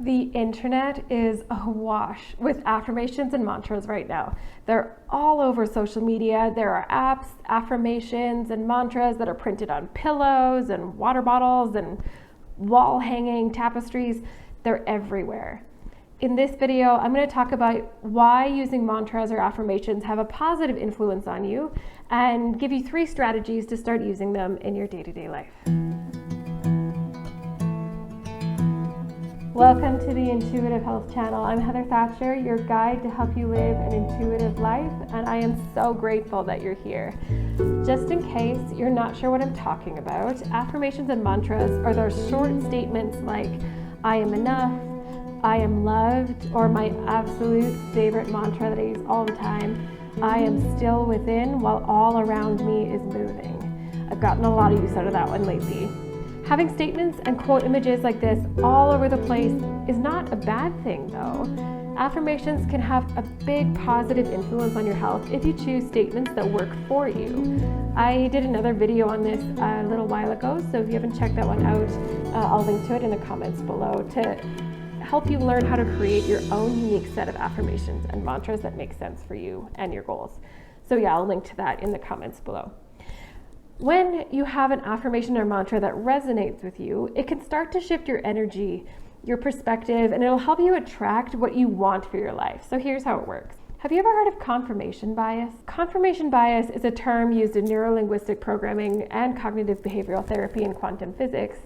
The internet is awash with affirmations and mantras right now. They're all over social media. There are apps, affirmations, and mantras that are printed on pillows and water bottles and wall hanging tapestries. They're everywhere. In this video, I'm going to talk about why using mantras or affirmations have a positive influence on you and give you 3 strategies to start using them in your day-to-day life. Welcome to the Intuitive Health Channel. I'm Heather Thatcher, your guide to help you live an intuitive life, and I am so grateful that you're here. Just in case you're not sure what I'm talking about, affirmations and mantras are those short statements like, I am enough, I am loved, or my absolute favorite mantra that I use all the time, I am still within while all around me is moving. I've gotten a lot of use out of that one lately. Having statements and quote images like this all over the place is not a bad thing though. Affirmations can have a big positive influence on your health if you choose statements that work for you. I did another video on this a little while ago, so if you haven't checked that one out, I'll link to it in the comments below to help you learn how to create your own unique set of affirmations and mantras that make sense for you and your goals. So yeah, I'll link to that in the comments below. When you have an affirmation or mantra that resonates with you, it can start to shift your energy, your perspective, and it'll help you attract what you want for your life. So here's how it works. Have you ever heard of confirmation bias? Confirmation bias is a term used in neuro-linguistic programming and cognitive behavioral therapy and quantum physics.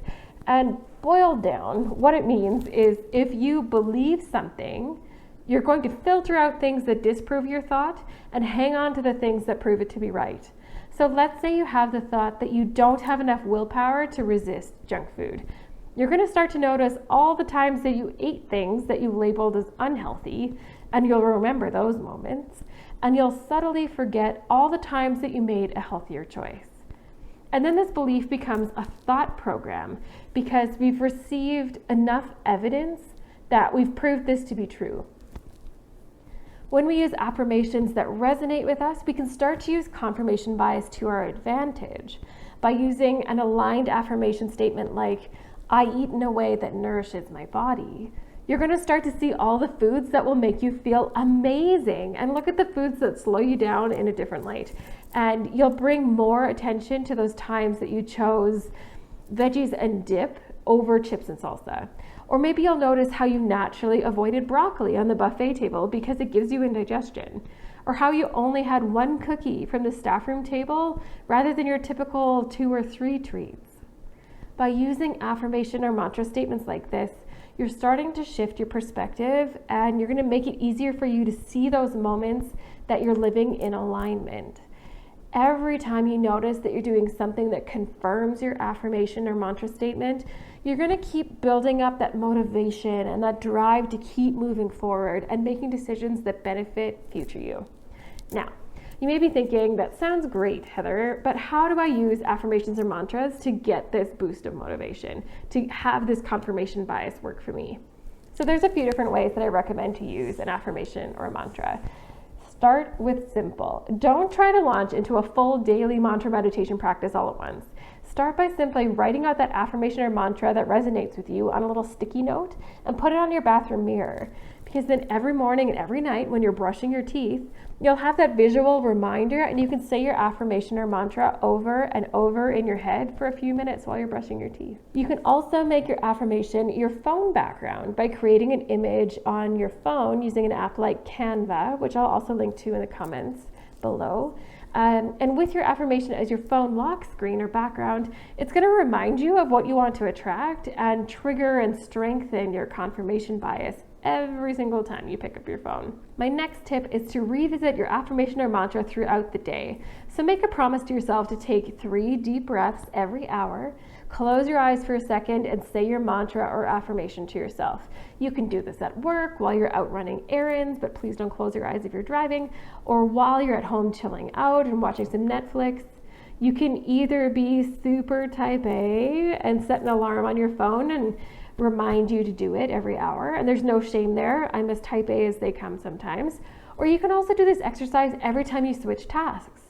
And boiled down, what it means is if you believe something, you're going to filter out things that disprove your thought and hang on to the things that prove it to be right. So let's say you have the thought that you don't have enough willpower to resist junk food. You're going to start to notice all the times that you ate things that you labeled as unhealthy, and you'll remember those moments, and you'll subtly forget all the times that you made a healthier choice. And then this belief becomes a thought program because we've received enough evidence that we've proved this to be true. When we use affirmations that resonate with us, we can start to use confirmation bias to our advantage by using an aligned affirmation statement like, I eat in a way that nourishes my body. You're going to start to see all the foods that will make you feel amazing and look at the foods that slow you down in a different light. And you'll bring more attention to those times that you chose veggies and dip over chips and salsa. Or maybe you'll notice how you naturally avoided broccoli on the buffet table because it gives you indigestion. Or how you only had 1 cookie from the staff room table rather than your typical 2 or 3 treats. By using affirmation or mantra statements like this, you're starting to shift your perspective and you're going to make it easier for you to see those moments that you're living in alignment. Every time you notice that you're doing something that confirms your affirmation or mantra statement, you're going to keep building up that motivation and that drive to keep moving forward and making decisions that benefit future you. Now, you may be thinking, that sounds great, Heather, but how do I use affirmations or mantras to get this boost of motivation, to have this confirmation bias work for me? So there's a few different ways that I recommend to use an affirmation or a mantra. Start with simple. Don't try to launch into a full daily mantra meditation practice all at once. Start by simply writing out that affirmation or mantra that resonates with you on a little sticky note and put it on your bathroom mirror. Because then every morning and every night when you're brushing your teeth, you'll have that visual reminder and you can say your affirmation or mantra over and over in your head for a few minutes while you're brushing your teeth. You can also make your affirmation your phone background by creating an image on your phone using an app like Canva, which I'll also link to in the comments below. And with your affirmation as your phone lock screen or background, it's going to remind you of what you want to attract and trigger and strengthen your confirmation bias every single time you pick up your phone. My next tip is to revisit your affirmation or mantra throughout the day. So make a promise to yourself to take 3 deep breaths every hour. Close your eyes for a second and say your mantra or affirmation to yourself. You can do this at work while you're out running errands, but please don't close your eyes if you're driving, or while you're at home chilling out and watching some Netflix. You can either be super type A and set an alarm on your phone and remind you to do it every hour, and there's no shame there. I'm as type A as they come sometimes. Or you can also do this exercise every time you switch tasks.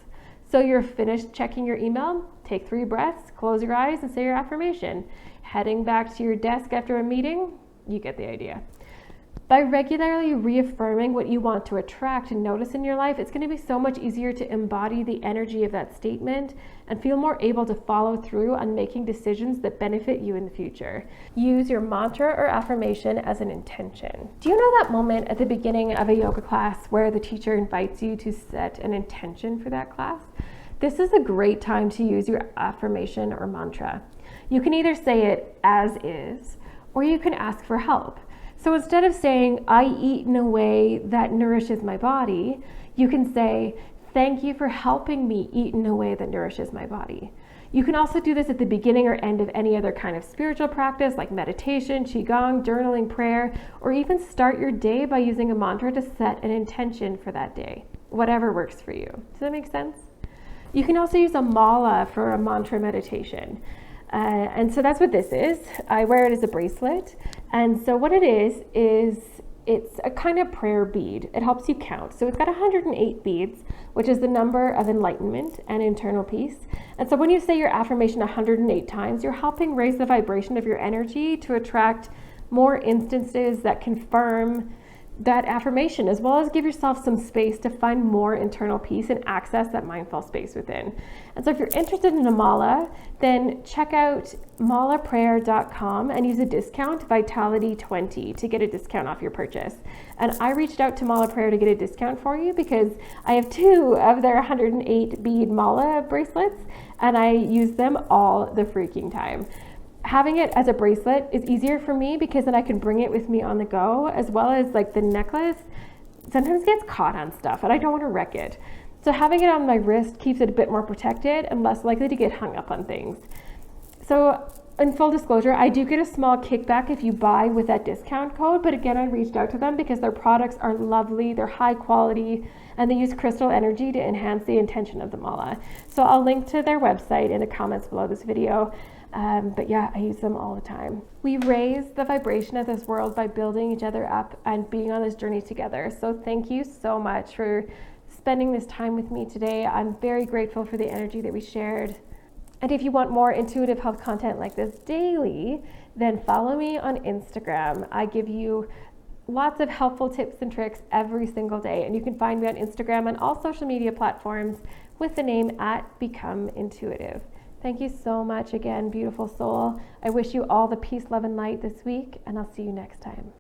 So you're finished checking your email, take 3 breaths, close your eyes and say your affirmation. Heading back to your desk after a meeting, you get the idea. By regularly reaffirming what you want to attract and notice in your life, it's going to be so much easier to embody the energy of that statement and feel more able to follow through on making decisions that benefit you in the future. Use your mantra or affirmation as an intention. Do you know that moment at the beginning of a yoga class where the teacher invites you to set an intention for that class? This is a great time to use your affirmation or mantra. You can either say it as is, or you can ask for help. So instead of saying, I eat in a way that nourishes my body, you can say, thank you for helping me eat in a way that nourishes my body. You can also do this at the beginning or end of any other kind of spiritual practice like meditation, qigong, journaling, prayer, or even start your day by using a mantra to set an intention for that day, whatever works for you. Does that make sense? You can also use a mala for a mantra meditation. And so that's what this is. I wear it as a bracelet. And so what it is it's a kind of prayer bead. It helps you count. So it's got 108 beads, which is the number of enlightenment and internal peace. And so when you say your affirmation 108 times, you're helping raise the vibration of your energy to attract more instances that confirm that affirmation, as well as give yourself some space to find more internal peace and access that mindful space within. And so if you're interested in a mala, then check out malaprayer.com and use a discount, Vitality20, to get a discount off your purchase. And I reached out to Mala Prayer to get a discount for you because I have 2 of their 108 bead mala bracelets and I use them all the freaking time. Having it as a bracelet is easier for me because then I can bring it with me on the go, as well as like the necklace sometimes gets caught on stuff and I don't want to wreck it. So having it on my wrist keeps it a bit more protected and less likely to get hung up on things. So in full disclosure, I do get a small kickback if you buy with that discount code, but again, I reached out to them because their products are lovely, they're high quality, and they use crystal energy to enhance the intention of the mala. So I'll link to their website in the comments below this video. But yeah, I use them all the time. We raise the vibration of this world by building each other up and being on this journey together. So thank you so much for spending this time with me today. I'm very grateful for the energy that we shared. And if you want more intuitive health content like this daily, then follow me on Instagram. I give you lots of helpful tips and tricks every single day. And you can find me on Instagram and all social media platforms with the name @BecomeIntuitive. Thank you so much again, beautiful soul. I wish you all the peace, love, and light this week, and I'll see you next time.